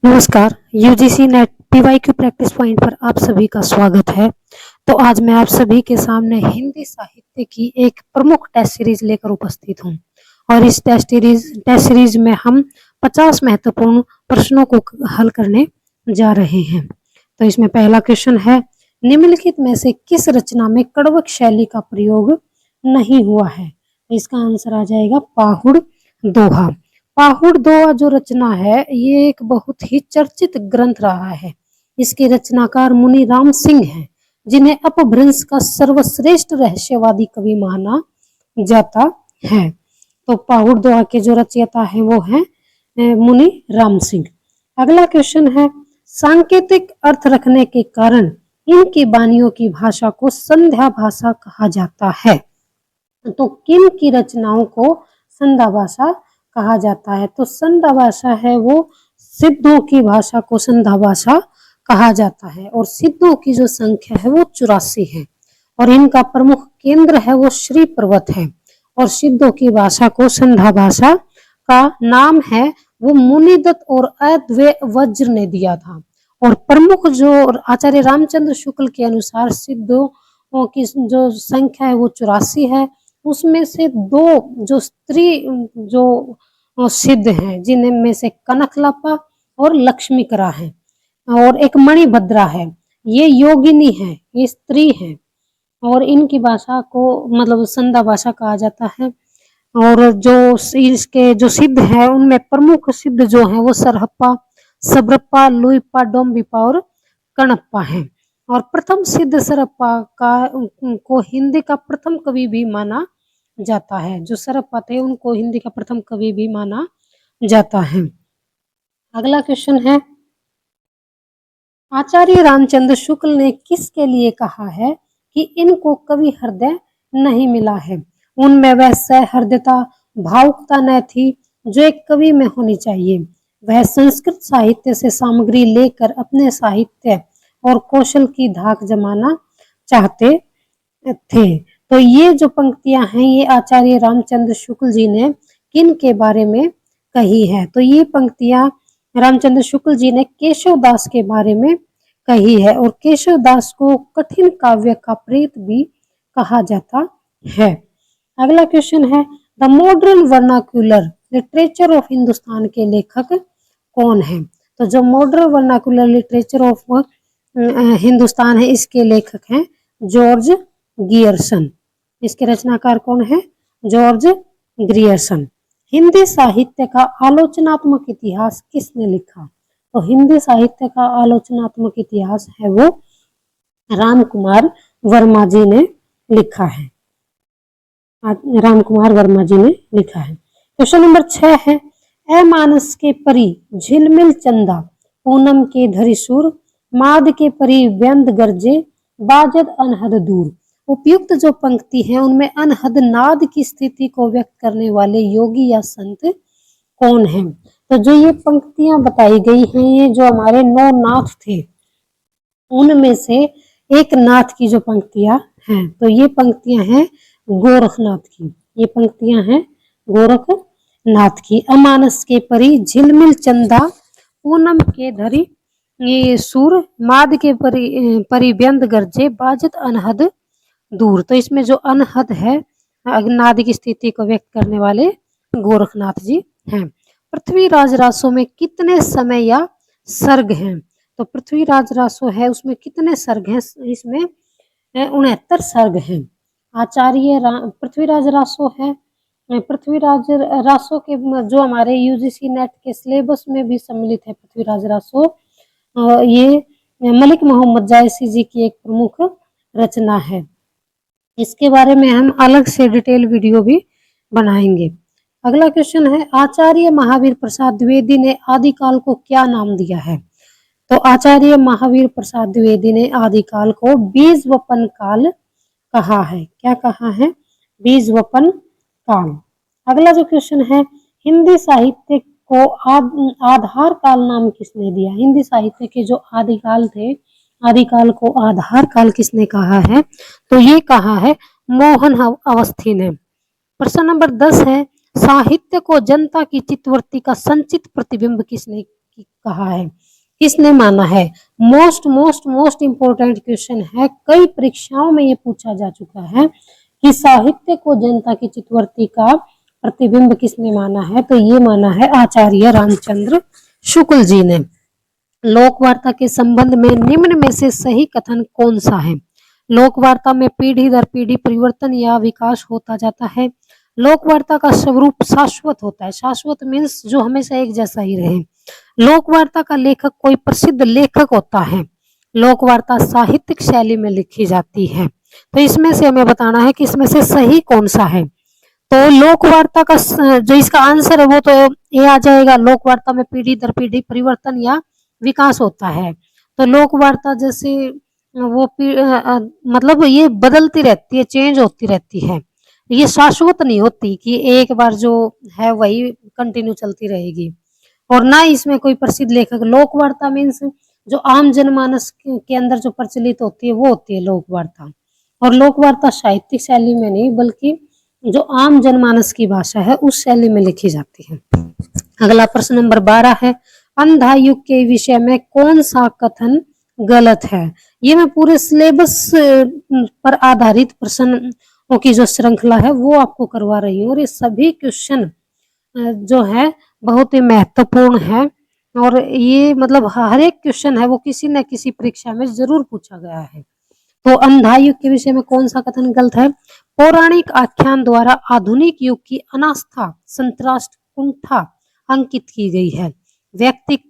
नमस्कार। UGC net PYQ practice point पर आप सभी का स्वागत है। तो आज मैं आप सभी के सामने हिंदी साहित्य की एक प्रमुख टेस्ट सीरीज लेकर उपस्थित हूँ और इस टेस्ट सीरीज में हम 50 महत्वपूर्ण प्रश्नों को हल करने जा रहे हैं। तो इसमें पहला क्वेश्चन है, निम्नलिखित में से किस रचना में कड़वक शैली का प्रयोग नहीं हुआ है? इसका आंसर आ जाएगा पाहुड़ दोहा। पाहुड़ दोहा जो रचना है ये एक बहुत ही चर्चित ग्रंथ रहा है। इसके रचनाकार मुनि राम सिंह हैं, जिन्हें अपभ्रंश का सर्वश्रेष्ठ रहस्यवादी कवि माना जाता है। तो पाहुड़ दोहा के जो रचयिता हैं वो हैं मुनि राम सिंह। अगला क्वेश्चन है, सांकेतिक अर्थ रखने के कारण इनकी वाणियों की भाषा को संध्या भाषा कहा जाता है। तो किन की रचनाओं को संध्या भाषा कहा जाता है? तो संध्या भाषा है वो सिद्धों की भाषा को संध्या भाषा कहा जाता है और सिद्धों की जो संख्या है वो 84 है और इनका प्रमुख केंद्र है वो श्री पर्वत है और सिद्धों की भाषा को संध्या भाषा का नाम है वो मुनिदत्त और अद्वैत वज्र ने दिया था और प्रमुख जो आचार्य रामचंद्र शुक्ल के अनुसार सिद्धों की जो संख्या है वो 84 है। उसमें से दो जो स्त्री जो सिद्ध हैं जिनमें से कनकलता और लक्ष्मीकरा है और एक मणिभद्रा है, ये योगिनी है, ये स्त्री है और इनकी भाषा को मतलब संध्या भाषा कहा जाता है। और जो इसके जो सिद्ध है उनमें प्रमुख सिद्ध जो है वो सरहप्पा, सबरप्पा, लुइप्पा, डोम्बिप्पा और कणप्पा है और प्रथम सिद्ध सरहप्पा का को हिंदी का प्रथम कवि भी माना जाता है। जो सरहप्पा थे उनको हिंदी का प्रथम कवि भी माना जाता है। अगला क्वेश्चन है, आचार्य रामचंद्र शुक्ल ने किसके लिए कहा है कि इनको कवि हृदय नहीं मिला है? उनमें वह सहृदयता, भावुकता न थी जो एक कवि में होनी चाहिए। वह संस्कृत साहित्य से सामग्री लेकर अपने साहित्य और कौशल की धाक जमाना चाहते थे। तो ये जो पंक्तियां हैं ये आचार्य रामचंद्र शुक्ल जी ने किन के बारे में कही है? तो ये पंक्तियां रामचंद्र शुक्ल जी ने केशव दास के बारे में कही है और केशव दास को कठिन काव्य का प्रेत भी कहा जाता है। अगला क्वेश्चन है, the modern vernacular literature of Hindustan के लेखक कौन है? तो जो modern vernacular literature of Hindustan है इसके लेखक हैं जॉर्ज गियर्सन। इसके रचनाकार कौन है? George Grierson. हिंदी साहित्य का आलोचनात्मक इतिहास किसने लिखा? तो हिंदी साहित्य का आलोचनात्मक इतिहास है वो राम कुमार वर्मा जी ने लिखा है। राम कुमार वर्मा जी ने लिखा है। क्वेश्चन नंबर 6 है, ए मानस के परी झिलमिल चंदा, पूनम के धरी सुर, माद के परी व्यंद गरजे, बाजद अनहद दूर। उपयुक्त जो पंक्ति है उनमें अनहद नाद की स्थिति को व्यक्त करने वाले योगी या संत कौन है? तो जो ये पंक्तियां बताई गई हैं ये जो हमारे 9 नाथ थे उनमें से एक नाथ की जो पंक्तियां हैं तो ये पंक्तियां हैं गोरखनाथ की। ये पंक्तियां हैं गोरखनाथ की। अमानस के परी झिलमिल चंदा, पूनम के धरी ये सुर, माद के परी व्यंद गरजे, बाजत अनहद दूर। तो इसमें जो अनहद है नाद की स्थिति को व्यक्त करने वाले गोरखनाथ जी हैं। पृथ्वीराज रासों में कितने समय या सर्ग हैं? तो पृथ्वीराज रासो है उसमें कितने सर्ग हैं? इसमें 69 सर्ग हैं। आचार्य पृथ्वीराज रासो है, पृथ्वीराज रासो के जो हमारे यूजीसी नेट के सिलेबस में भी सम्मिलित है पृथ्वीराज रासो। ये मलिक मोहम्मद जायसी जी की एक प्रमुख रचना है। इसके बारे में हम अलग से डिटेल वीडियो भी बनाएंगे। अगला क्वेश्चन है, आचार्य महावीर प्रसाद द्विवेदी ने आदिकाल को क्या नाम दिया है? तो आचार्य महावीर प्रसाद द्विवेदी ने आदिकाल को बीजवपन काल कहा है। क्या कहा है? बीजवपन काल। अगला जो क्वेश्चन है, हिंदी साहित्य को आधार काल नाम किसने दिया? हिंदी साहित्य के जो आदिकाल थे आदिकाल को आधार काल किसने कहा है? तो ये कहा है मोहन अवस्थी ने। प्रश्न नंबर 10 है, साहित्य को जनता की चित्तवृत्ति का संचित प्रतिबिंब किसने कहा है, किसने माना है। Most most most important question है, कई परीक्षाओं में ये पूछा जा चुका है कि साहित्य को जनता की चित्तवृत्ति का प्रतिबिंब किसने माना है, तो ये माना है आचार्य रामचंद्र शुक्ल जी ने। लोक वार्ता के संबंध में निम्न में से सही कथन कौन सा है। लोक वार्ता में पीढ़ी दर पीढ़ी परिवर्तन या विकास होता जाता है। लोक वार्ता का स्वरूप शाश्वत होता है। शाश्वत मीन्स जो हमेशा एक जैसा ही रहे। लोक वार्ता का लेखक कोई प्रसिद्ध लेखक होता है। लोक वार्ता साहित्यिक शैली में लिखी जाती है। तो इसमें से हमें बताना है कि इसमें से सही कौन सा है। तो लोक वार्ता का जो इसका आंसर है वो तो ये आ जाएगा, लोक वार्ता में पीढ़ी दर पीढ़ी परिवर्तन या विकास होता है। तो लोक वार्ता जैसे वो मतलब ये बदलती रहती है, चेंज होती रहती है, ये शाश्वत नहीं होती कि एक बार जो है वही कंटिन्यू चलती रहेगी। और ना इसमें कोई प्रसिद्ध लेखक। लोक वार्ता मीन्स जो आम जनमानस के अंदर जो प्रचलित होती है वो होती है लोक वार्ता। और लोक वार्ता साहित्यिक शैली में नहीं बल्कि जो आम जनमानस की भाषा है उस शैली में लिखी जाती है। अगला प्रश्न नंबर 12 है, अंधा युग के विषय में कौन सा कथन गलत है। ये मैं पूरे सिलेबस पर आधारित प्रश्नों की जो श्रृंखला है वो आपको करवा रही हूँ, और ये सभी क्वेश्चन जो है बहुत ही महत्वपूर्ण है, और ये मतलब हर एक क्वेश्चन है वो किसी न किसी परीक्षा में जरूर पूछा गया है। तो अंधा युग के विषय में कौन सा कथन गलत है। पौराणिक आख्यान द्वारा आधुनिक युग की अनास्था, संतराष्ट, कुंठा अंकित की गई है। व्यक्तिक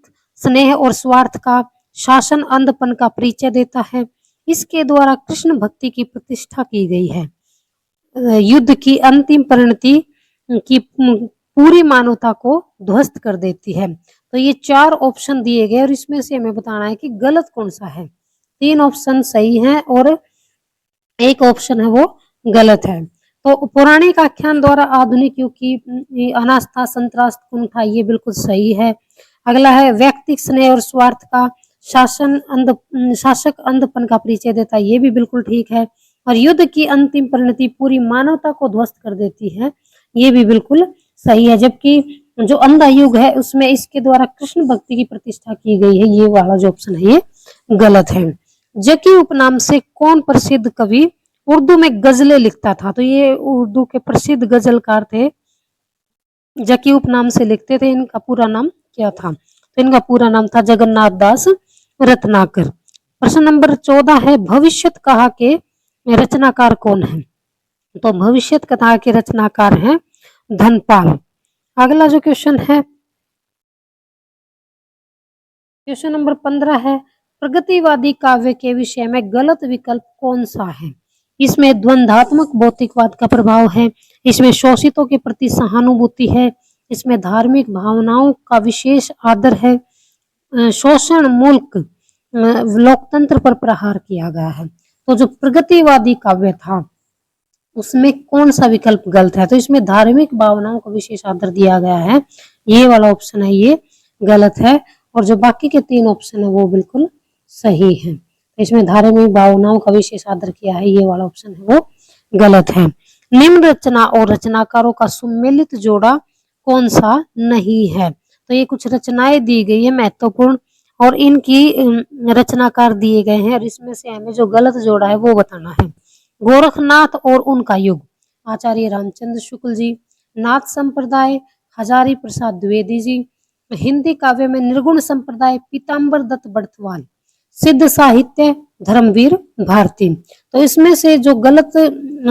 स्नेह और स्वार्थ का शासन अंधपन का परिचय देता है। इसके द्वारा कृष्ण भक्ति की प्रतिष्ठा की गई है। युद्ध की अंतिम परिणति की पूरी मानवता को ध्वस्त कर देती है। तो ये 4 ऑप्शन दिए गए और इसमें से हमें बताना है कि गलत कौन सा है। 3 ऑप्शन सही हैं और एक ऑप्शन है वो गलत है। तो पौराणिक आख्यान द्वारा आधुनिक युग की अनास्था, संतराष्ट, कुंठा ये बिल्कुल सही है। अगला है व्यक्तिक स्नेह और स्वार्थ का शासक अंधपन का परिचय देता है, ये भी बिल्कुल ठीक है। और युद्ध की अंतिम परिणति पूरी मानवता को ध्वस्त कर देती है, ये भी बिल्कुल सही है। जबकि जो अंधा युग है उसमें इसके द्वारा कृष्ण भक्ति की प्रतिष्ठा की गई है, ये वाला जो ऑप्शन है ये गलत है। जकी उपनाम से कौन प्रसिद्ध कवि उर्दू में गजलें लिखता था, तो ये उर्दू के प्रसिद्ध गजलकार थे, जकी उपनाम से लिखते थे। इनका पूरा नाम क्या था, तो इनका पूरा नाम था जगन्नाथ दास रत्नाकर। प्रश्न नंबर 14 है, भविष्यत कथा के रचनाकार कौन है। तो भविष्यत कथा के रचनाकार हैं धनपाल। अगला जो क्वेश्चन है क्वेश्चन नंबर 15 है, प्रगतिवादी काव्य के विषय में गलत विकल्प कौन सा है। इसमें द्वंद्वात्मक भौतिकवाद का प्रभाव है, इसमें शोषितों के प्रति सहानुभूति है, इसमें धार्मिक भावनाओं का विशेष आदर है, शोषण मूलक लोकतंत्र पर प्रहार किया गया है। तो जो प्रगतिवादी काव्य था उसमें कौन सा विकल्प गलत है, तो इसमें धार्मिक भावनाओं का विशेष आदर दिया गया है, ये वाला ऑप्शन है ये गलत है। और जो बाकी के 3 ऑप्शन है वो बिल्कुल सही है। इसमें धार्मिक भावनाओं का विशेष आदर किया है, ये वाला ऑप्शन है वो गलत है। निम्न रचना और रचनाकारों का सुमेलित जोड़ा कौन सा नहीं है, तो ये कुछ रचनाएं दी गई है महत्वपूर्ण और इनकी रचनाकार दिए गए हैं, और इसमें से हमें जो गलत जोड़ा है वो बताना है। गोरखनाथ और उनका युग, आचार्य रामचंद्र शुक्ल जी। नाथ संप्रदाय, हजारी प्रसाद द्विवेदी जी। हिंदी काव्य में निर्गुण संप्रदाय, पीताम्बर दत्त बड़थवाल। सिद्ध साहित्य, धर्मवीर भारती। तो इसमें से जो गलत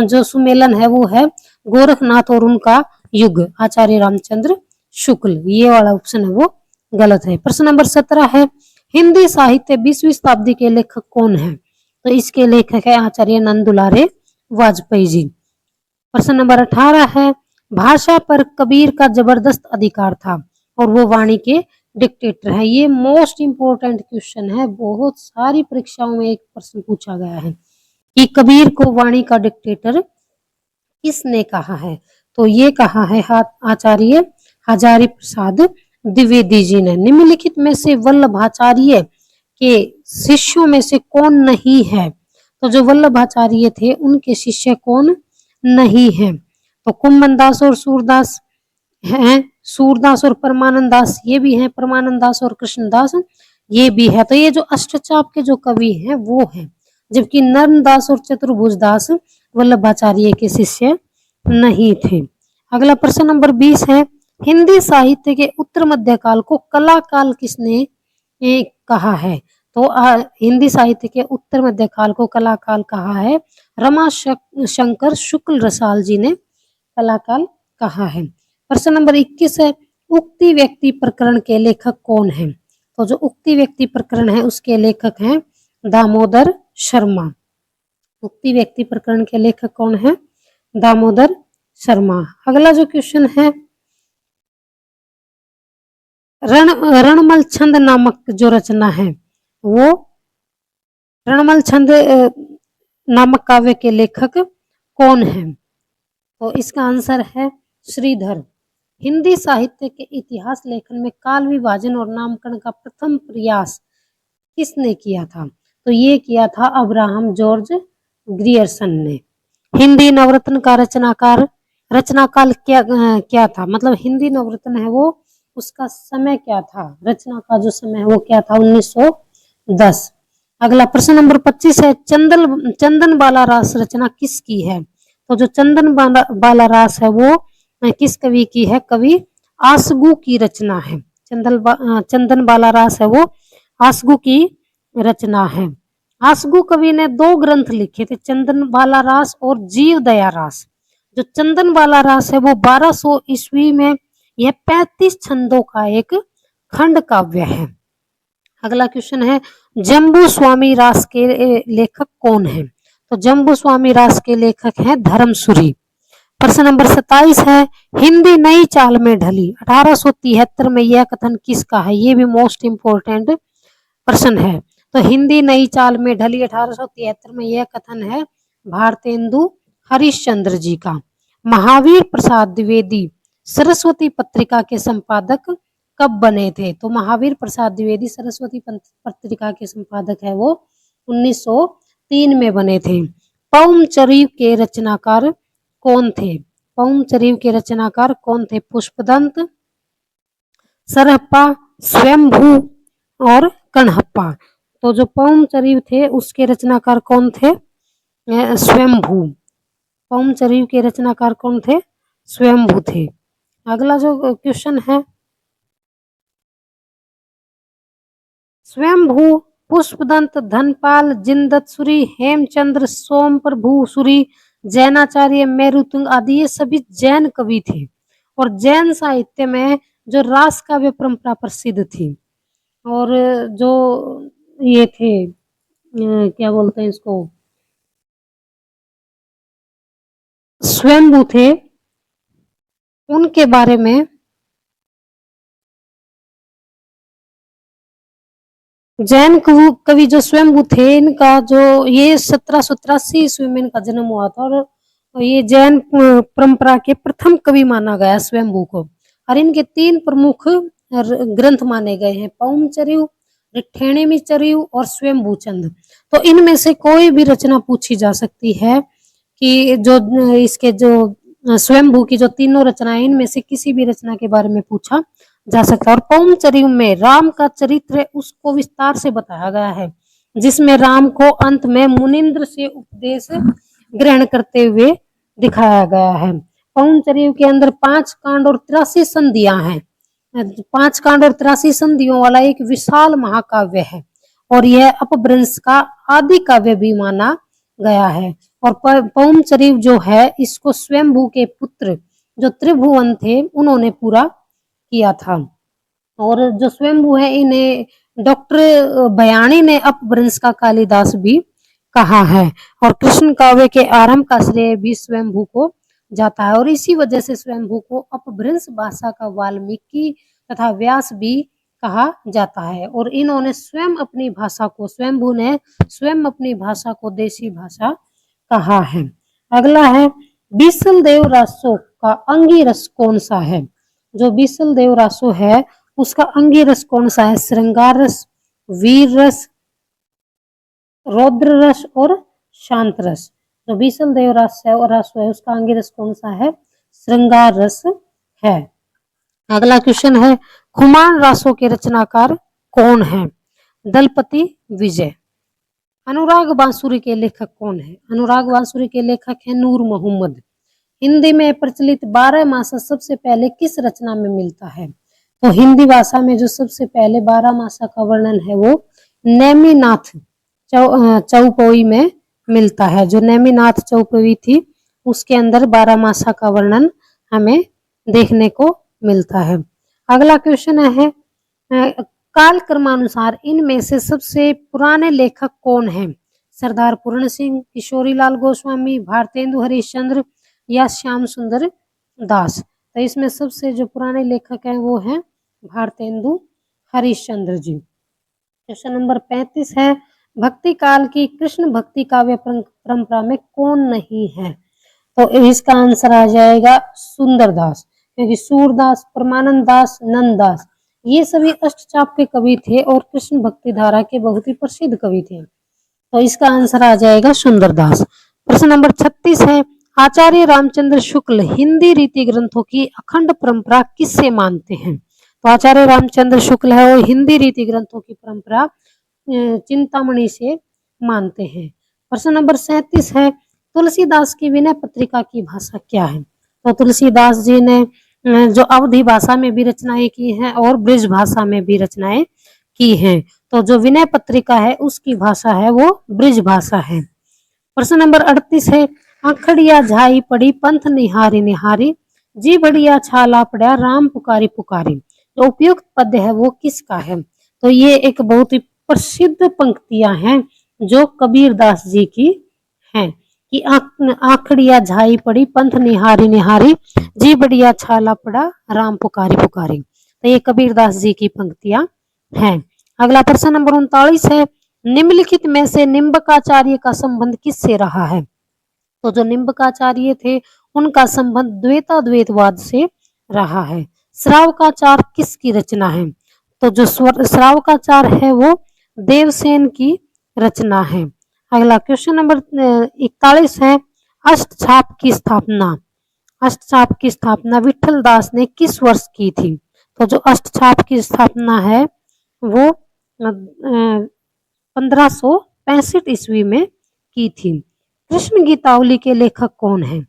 जो सुमेलन है वो है गोरखनाथ और उनका युग, आचार्य रामचंद्र शुक्ल, ये वाला ऑप्शन है वो गलत है। प्रश्न नंबर 17 है, हिंदी साहित्य 20वीं शताब्दी के लेखक कौन है, तो इसके लेखक है आचार्य नंद दुलारे वाजपेयी जी। प्रश्न नंबर 18 है, भाषा पर कबीर का जबरदस्त अधिकार था और वो वाणी के डिक्टेटर है। ये मोस्ट इंपोर्टेंट क्वेश्चन है, बहुत सारी परीक्षाओं में एक प्रश्न पूछा गया है कि कबीर को वाणी का डिक्टेटर किसने कहा है, तो ये कहा है आचार्य हजारी प्रसाद द्विवेदी जी ने। निम्नलिखित में से वल्लभाचार्य के शिष्यों में से कौन नहीं है, तो जो वल्लभाचार्य थे उनके शिष्य कौन नहीं है, तो कुम्भनदास और सूरदास, हैं सूरदास और परमानंद दास, ये भी हैं परमानंद दास और कृष्णदास, ये भी है। तो ये जो अष्टचाप के जो कवि हैं वो हैं, जबकि नर्मदास और चतुर्भुज दास वल्लभाचार्य के शिष्य नहीं थे। अगला प्रश्न नंबर 20 है, हिंदी साहित्य के उत्तर मध्य काल को कला काल किसने कहा है? तो हिंदी साहित्य के उत्तर मध्य काल को कला काल कहा है, रमा शंकर शुक्ल रसाल जी ने कला काल कहा है। प्रश्न नंबर 21 है, उक्ति व्यक्ति प्रकरण के लेखक कौन है? तो जो उक्ति व्यक्ति प्रकरण है उसके लेखक हैं दामोदर शर्मा। उक्ति व्यक्ति प्रकरण के लेखक कौन है? दामोदर शर्मा। अगला जो क्वेश्चन है, रणमल छंद नामक जो रचना है वो रणमल छंद नामक काव्य के लेखक कौन है? तो इसका आंसर है श्रीधर। हिंदी साहित्य के इतिहास लेखन में काल विभाजन और नामकरण का प्रथम प्रयास किसने किया था? तो ये किया था अब्राहम जॉर्ज ग्रियर्सन ने। हिंदी नवरत्न का रचना काल क्या था? मतलब हिंदी नवरत्न है वो उसका समय क्या था? रचना का जो समय है वो क्या था? 1910। अगला प्रश्न नंबर 25 है, चंदन बाला रास रचना किसकी है? तो जो चंदन बाला रास है वो किस कवि की है? कवि आसगू की रचना है। चंदन बाला रास है वो आसगू की रचना है। आसगू कवि ने 2 ग्रंथ लिखे थे, चंदन बाला रास और जीव दया रास। जो चंदन बाला रास है वो 1200 ईस्वी में यह 35 छंदों का एक खंड काव्य है। अगला क्वेश्चन है, जम्बू स्वामी रास के लेखक कौन है? तो जम्बू स्वामी रास के लेखक हैं धर्मसुरी। प्रश्न नंबर 27 है, हिंदी नई चाल में ढली 1873 में यह कथन किसका है? ये भी मोस्ट इंपोर्टेंट प्रश्न है। तो हिंदी नई चाल में ढली 1873 में यह कथन है भारतेंदु हरिश्चंद्र जी का। महावीर प्रसाद द्विवेदी सरस्वती पत्रिका के संपादक कब बने थे? तो महावीर प्रसाद द्विवेदी सरस्वती पत्रिका के संपादक है वो 1903 में बने थे। पौमचरिव के रचनाकार कौन थे? पौमचरिव के रचनाकार कौन थे? पुष्पदंत, सरहप्पा, स्वयंभू और कणहप्पा। तो जो पौमचरिव थे उसके रचनाकार कौन थे? स्वयंभू। पौमचरिव के रचनाकार कौन थे? स्वयंभू थे। अगला जो क्वेश्चन है, स्वयंभू, पुष्पदंत, धनपाल, जिनदत्तसूरि, हेमचंद्र, सोमप्रभुसूरि, जैनाचार्य, मेरुतुंग आदि ये सभी जैन कवि थे और जैन साहित्य में जो रास काव्य परंपरा प्रसिद्ध थी। और जो ये थे क्या बोलते हैं इसको, स्वयंभू थे, उनके बारे में जैन कवि जो स्वयंभू थे इनका जो ये 1783 ईस्वी में इनका जन्म हुआ था और ये जैन परंपरा के प्रथम कवि माना गया स्वयंभू को। और इनके 3 प्रमुख ग्रंथ माने गए हैं, पौमचरिव, रिठ्ठेणीचरिव और स्वयंभू चंद। तो इनमें से कोई भी रचना पूछी जा सकती है कि जो इसके जो स्वयंभू की जो तीनों रचनाएं इनमें से किसी भी रचना के बारे में पूछा जा सकता है। और पौमचरिव में राम का चरित्र उसको विस्तार से बताया गया है, जिसमें राम को अंत में मुनिंद्र से उपदेश ग्रहण करते हुए दिखाया गया है। पौमचरिव के अंदर 5 कांड और 83 संधियां हैं। 5 कांड और 83 संधियों वाला एक विशाल महाकाव्य है और यह अपभ्रंश का आदि काव्य भी माना गया है। और पौमचरिव जो है इसको स्वयंभू के पुत्र जो त्रिभुवन थे उन्होंने पूरा किया था। और जो स्वयंभू है इन्हें डॉक्टर बयाणी ने अपभ्रंश का कालिदास भी कहा है और कृष्ण काव्य के आरंभ का श्रेय भी स्वयंभू को जाता है। और इसी वजह से स्वयंभू को अपभ्रंश भाषा का वाल्मीकि तथा व्यास भी कहा जाता है। और इन्होंने स्वयंभू ने स्वयं अपनी भाषा को देशी भाषा कहा है। अगला है, बीसल देव रासो का अंगिरस कौन सा है? जो बीसल देव रासो है उसका अंगिरस कौन सा है? श्रृंगार रस, वीर रस, रौद्र रस और शांत रस। जो बीसल देव रासो है उसका अंगिरस कौन सा है? श्रृंगार रस है। अगला क्वेश्चन है खुमान रासों के रचनाकार कौन है? दलपति विजय। अनुराग बांसुरी के लेखक कौन है? अनुराग बांसुरी के लेखक है नूर मोहम्मद। हिंदी में प्रचलित 12 मासा सबसे पहले किस रचना में मिलता है? तो हिंदी भाषा में जो सबसे पहले 12 मासा का वर्णन है वो नेमिनाथ चौपोई में मिलता है। जो नेमिनाथ चौपोई थी उसके अंदर 12 मासा का वर्णन हमें देखने को मिलता है। अगला क्वेश्चन है काल क्रमानुसार इनमें से सबसे पुराने लेखक कौन है? सरदार पूर्ण सिंह, किशोरीलाल गोस्वामी, भारतेंदु हरिश्चंद्र या श्याम सुंदर दास। तो इसमें सबसे जो पुराने लेखक हैं वो हैं भारतेंदु हरिश्चंद्र जी। क्वेश्चन नंबर 35 है भक्ति काल की कृष्ण भक्ति काव्य परंपरा में कौन नहीं है? तो इसका आंसर आ जाएगा सुंदरदास, क्योंकि सूरदास, परमानंद दास, नंददास ये सभी अष्टचाप के कवि थे और कृष्ण भक्ति धारा के बहुत ही प्रसिद्ध कवि थे। तो इसका आंसर आ जाएगा सुंदरदास। प्रश्न नंबर 36 है आचार्य रामचंद्र शुक्ल हिंदी रीति ग्रंथों की अखंड परंपरा किससे मानते हैं? तो आचार्य रामचंद्र शुक्ल है वो हिंदी रीति ग्रंथों की परंपरा चिंतामणि से मानते हैं। प्रश्न नंबर 37 है तुलसीदास की विनय पत्रिका की भाषा क्या है? तो तुलसीदास जी ने जो अवधी भाषा में भी रचनाएं की हैं और ब्रिज भाषा में भी रचनाएं की हैं। तो जो विनय पत्रिका है उसकी भाषा है वो ब्रिज भाषा है। प्रश्न नंबर 38 है आखड़िया झाई पड़ी पंथ निहारी निहारी जी बढ़िया छाला पड़ा राम पुकारी पुकारी। तो उपयुक्त पद है वो किसका है? तो ये एक बहुत ही प्रसिद्ध पंक्तियां हैं जो कबीरदास जी की हैं कि आखड़िया झाई पड़ी पंथ निहारी निहारी जी बढ़िया छाला पड़ा राम पुकारी पुकारी। तो ये कबीरदास जी की पंक्तियां हैं। अगला प्रश्न नंबर 39 है निम्नलिखित में से निम्बकाचार्य का संबंध किससे रहा है? तो जो निम्बकाचार्य थे उनका संबंध द्वैताद्वैतवाद से रहा है। श्रावकाचार किसकी रचना है? तो जो श्रावकाचार है वो देवसेन की रचना है। अगला क्वेश्चन नंबर 41 है अष्टछाप की स्थापना विठल दास ने किस वर्ष की थी? तो जो अष्टछाप की स्थापना है वो 1565 ईस्वी में की थी। कृष्ण गीतावली के लेखक कौन है?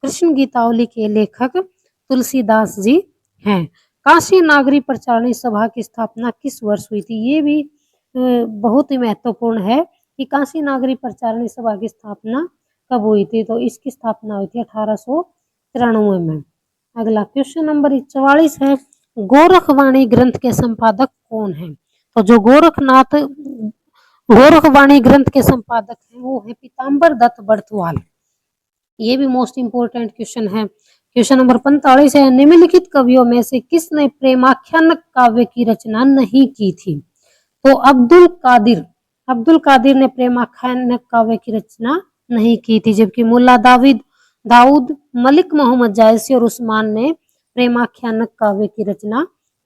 कृष्ण गीतावली के लेखक तुलसीदास जी हैं। काशी नागरी प्रचारणी सभा की स्थापना किस वर्ष हुई थी? ये भी बहुत ही महत्वपूर्ण है कि काशी नागरी प्रचारणी सभा की स्थापना कब हुई थी? तो इसकी स्थापना हुई थी 1893 में। अगला क्वेश्चन नंबर 44 है गोरखवाणी ग्रंथ के संपादक कौन है? तो जो गोरखवाणी ग्रंथ के संपादक हैं वो है पीताम्बर दत्त बड़थुआल। ये भी मोस्ट इंपोर्टेंट क्वेश्चन है। क्वेश्चन नंबर 45 है निम्नलिखित कवियों में से किसने प्रेमाख्यान काव्य की रचना नहीं की थी? तो अब्दुल कादिर ने प्रेमाख्यान काव्य की रचना नहीं की थी, जबकि मुल्ला दाऊद, मलिक मोहम्मद जायसी और उस्मान ने प्रेमाख्यान काव्य की रचना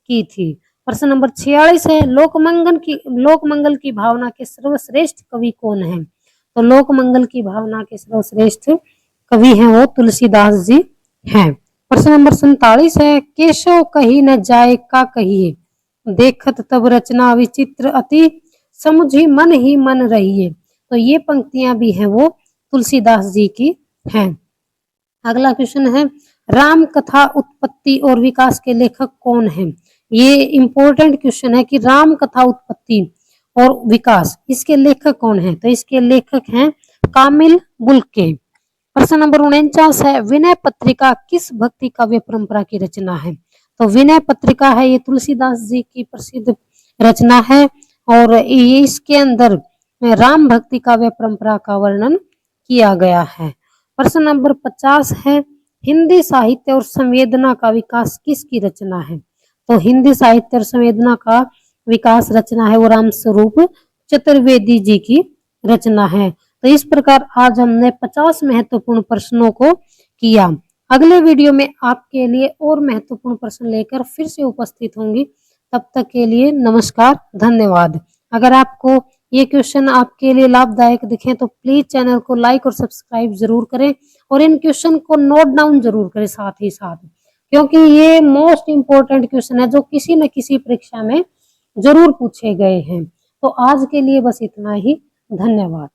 की थी। प्रश्न नंबर 46 है लोकमंगल की भावना के सर्वश्रेष्ठ कवि कौन है? तो लोकमंगल की भावना के सर्वश्रेष्ठ कवि हैं वो तुलसीदास जी हैं। प्रश्न नंबर 47 है केशव कही न जाए का कहिए देखत तब रचना विचित्र अति समुझी मन ही मन रहिए। तो ये पंक्तियां भी हैं वो तुलसीदास जी की हैं। अगला क्वेश्चन है राम कथा उत्पत्ति और विकास के लेखक कौन हैं? ये इंपॉर्टेंट क्वेश्चन है कि राम कथा उत्पत्ति और विकास इसके लेखक कौन हैं? तो इसके लेखक हैं कामिल बुल्के। प्रश्न नंबर 49 है विनय पत्रिका किस भक्ति काव्य परंपरा की रचना है? तो विनय पत्रिका है ये तुलसीदास जी की प्रसिद्ध रचना है और ये इसके अंदर राम भक्ति काव्य परंपरा का वर्णन किया गया है। प्रश्न नंबर 50 है हिंदी साहित्य और संवेदना का विकास किसकी रचना है? तो हिंदी साहित्य और संवेदना का विकास रचना है वो राम स्वरूप चतुर्वेदी जी की रचना है। तो इस प्रकार आज हमने 50 महत्वपूर्ण प्रश्नों को किया। अगले वीडियो में आपके लिए और महत्वपूर्ण प्रश्न लेकर फिर से उपस्थित होंगी। तब तक के लिए नमस्कार, धन्यवाद। अगर आपको ये क्वेश्चन आपके लिए लाभदायक दिखे तो प्लीज चैनल को लाइक और सब्सक्राइब जरूर करें और इन क्वेश्चन को नोट डाउन जरूर करें साथ ही साथ, क्योंकि ये मोस्ट इम्पोर्टेंट क्वेश्चन है जो किसी न किसी परीक्षा में जरूर पूछे गए हैं। तो आज के लिए बस इतना ही। धन्यवाद।